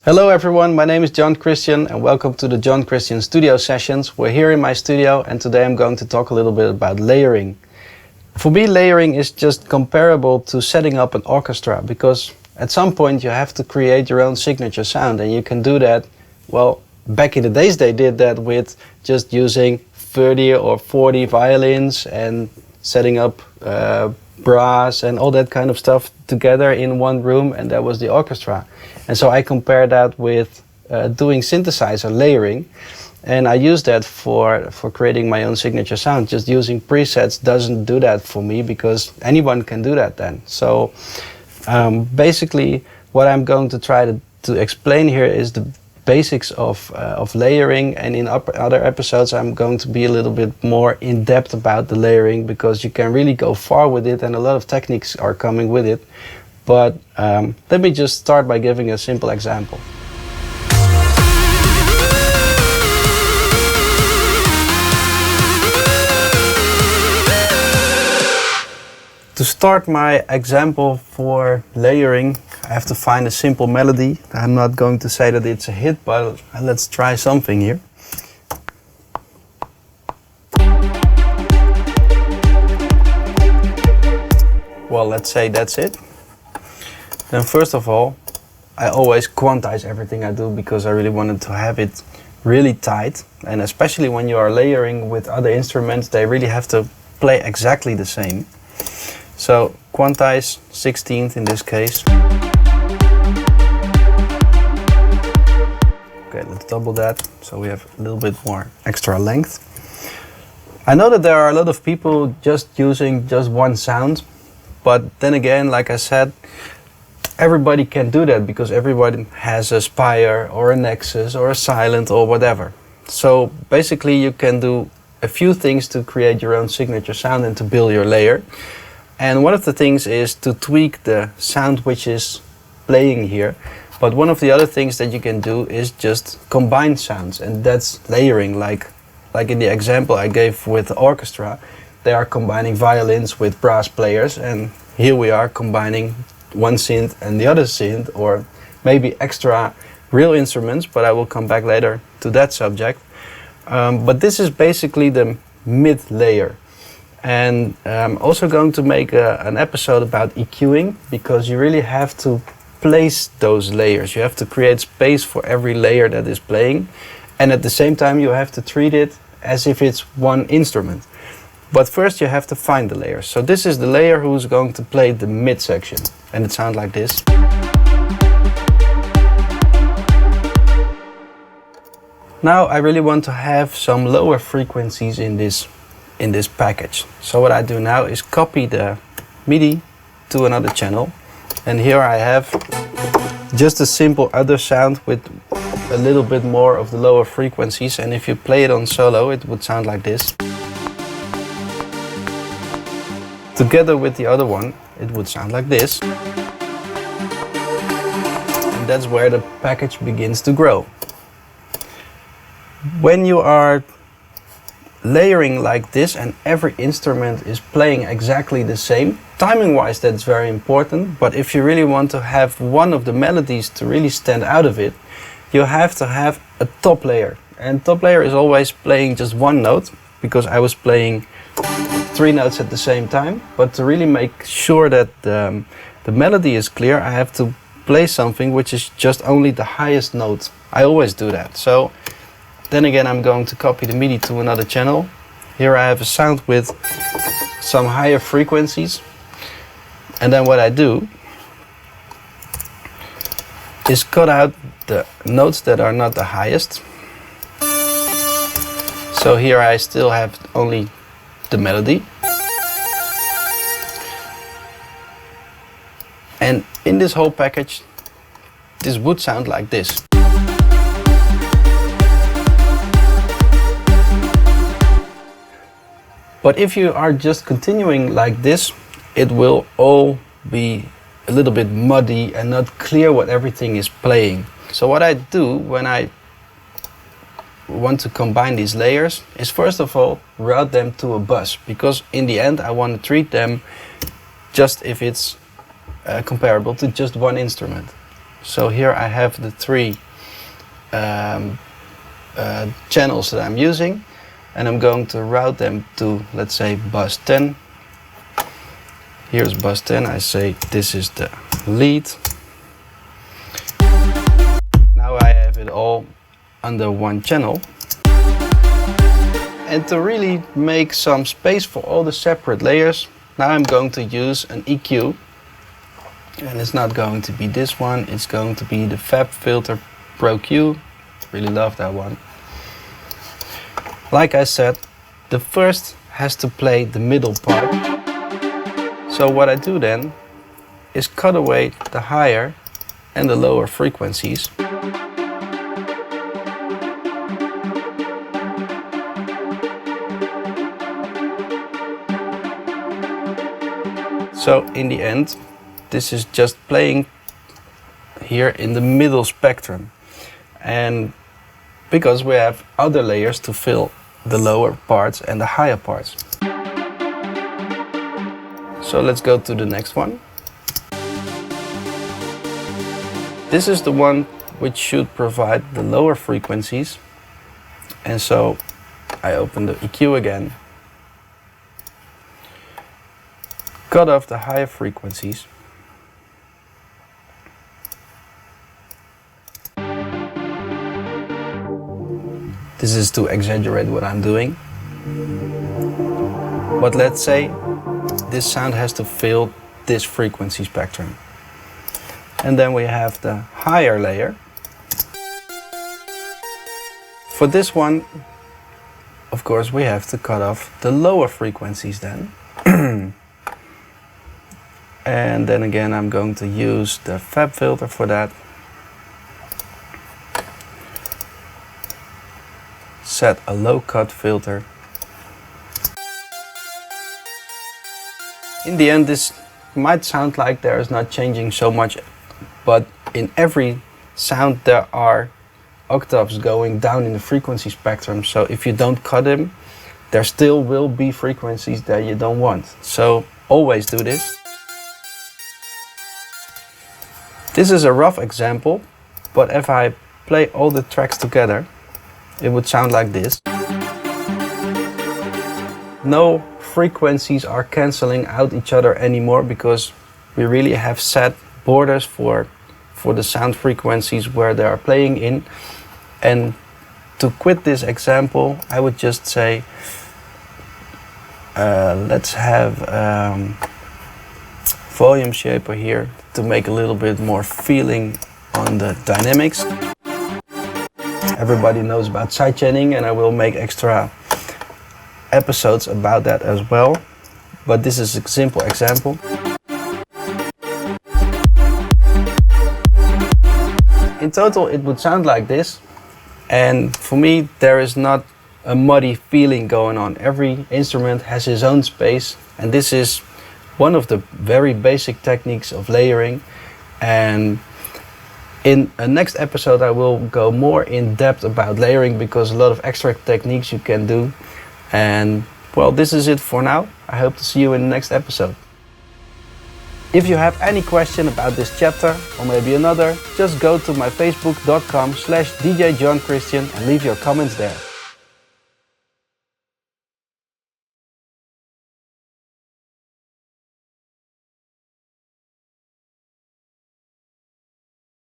Hello everyone, my name is John Christian and welcome to the John Christian Studio Sessions. We're here in my studio and today I'm going to talk a little bit about layering. For me, layering is just comparable to setting up an orchestra, because at some point you have to create your own signature sound, and you can do that, well, back in the days they did that with just using 30 or 40 violins and setting up brass and all that kind of stuff together in one room, and that was the orchestra. And so I compare that with doing synthesizer layering, and I use that for creating my own signature sound. Just using presets doesn't do that for me, because anyone can do that then. So basically what I'm going to try to explain here is the basics of layering, and in other episodes I'm going to be a little bit more in depth about the layering, because you can really go far with it and a lot of techniques are coming with it. But let me just start by giving a simple example. To start my example for layering, I have to find a simple melody. I'm not going to say that it's a hit, but let's try something here. Well, let's say that's it. Then first of all, I always quantize everything I do, because I really wanted to have it really tight. And especially when you are layering with other instruments, they really have to play exactly the same. So quantize 16th in this case. Okay, let's double that, so we have a little bit more extra length. I know that there are a lot of people just using just one sound, but then again, like I said, everybody can do that, because everybody has a spire or a nexus or a silent or whatever. So basically you can do a few things to create your own signature sound and to build your layer. And one of the things is to tweak the sound which is playing here. But one of the other things that you can do is just combine sounds, and that's layering. Like in the example I gave with the orchestra, they are combining violins with brass players, and here we are combining one synth and the other synth, or maybe extra real instruments, but I will come back later to that subject. But this is basically the mid layer. And I'm also going to make an episode about EQing, because you really have to place those layers. You have to create space for every layer that is playing, and at the same time you have to treat it as if it's one instrument. But first you have to find the layers. So this is the layer who's going to play the mid section, and it sounds like this. Now I really want to have some lower frequencies in this package. So what I do now is copy the MIDI to another channel, and here I have just a simple other sound with a little bit more of the lower frequencies, and if you play it on solo it would sound like this. Together with the other one it would sound like this, and that's where the package begins to grow. When you are layering like this and every instrument is playing exactly the same, timing wise that's very important, but if you really want to have one of the melodies to really stand out of it, you have to have a top layer. And top layer is always playing just one note, because I was playing 3 notes at the same time. But to really make sure that the melody is clear, I have to play something which is just only the highest note. I always do that. So then again, I'm going to copy the MIDI to another channel. Here I have a sound with some higher frequencies. And then what I do is cut out the notes that are not the highest. So here I still have only the melody. And in this whole package, this would sound like this. But if you are just continuing like this, it will all be a little bit muddy and not clear what everything is playing. So what I do when I want to combine these layers is first of all route them to a bus, because in the end I want to treat them just if it's comparable to just one instrument. So here I have the three channels that I'm using, and I'm going to route them to, let's say, bus 10. Here's bus 10. I say this is the lead. Now I have it all under one channel. And to really make some space for all the separate layers, now I'm going to use an EQ. And it's not going to be this one, it's going to be the Fab Filter Pro Q. Really love that one. Like I said, the first has to play the middle part. So what I do then is cut away the higher and the lower frequencies. So in the end, this is just playing here in the middle spectrum. And because we have other layers to fill the lower parts and the higher parts. So let's go to the next one. This is the one which should provide the lower frequencies. And so I open the EQ again. Cut off the higher frequencies. This is to exaggerate what I'm doing. But let's say this sound has to fill this frequency spectrum. And then we have the higher layer. For this one, of course, we have to cut off the lower frequencies then. And then again, I'm going to use the Fab filter for that. Set a low cut filter. In the end, this might sound like there is not changing so much, but in every sound there are octaves going down in the frequency spectrum. So if you don't cut them, there still will be frequencies that you don't want. So always do this. This is a rough example, but if I play all the tracks together, it would sound like this. No frequencies are cancelling out each other anymore because we really have set borders for the sound frequencies where they are playing in. And to quit this example, I would just say, let's have volume shaper here to make a little bit more feeling on the dynamics. Everybody knows about sidechaining, and I will make extra episodes about that as well. But this is a simple example. In total, it would sound like this. And for me, there is not a muddy feeling going on. Every instrument has its own space, and this is one of the very basic techniques of layering. And in a next episode I will go more in depth about layering, because a lot of extra techniques you can do. And well, this is it for now. I hope to see you in the next episode. If you have any question about this chapter or maybe another, just go to my facebook.com/DJ John Christian and leave your comments there.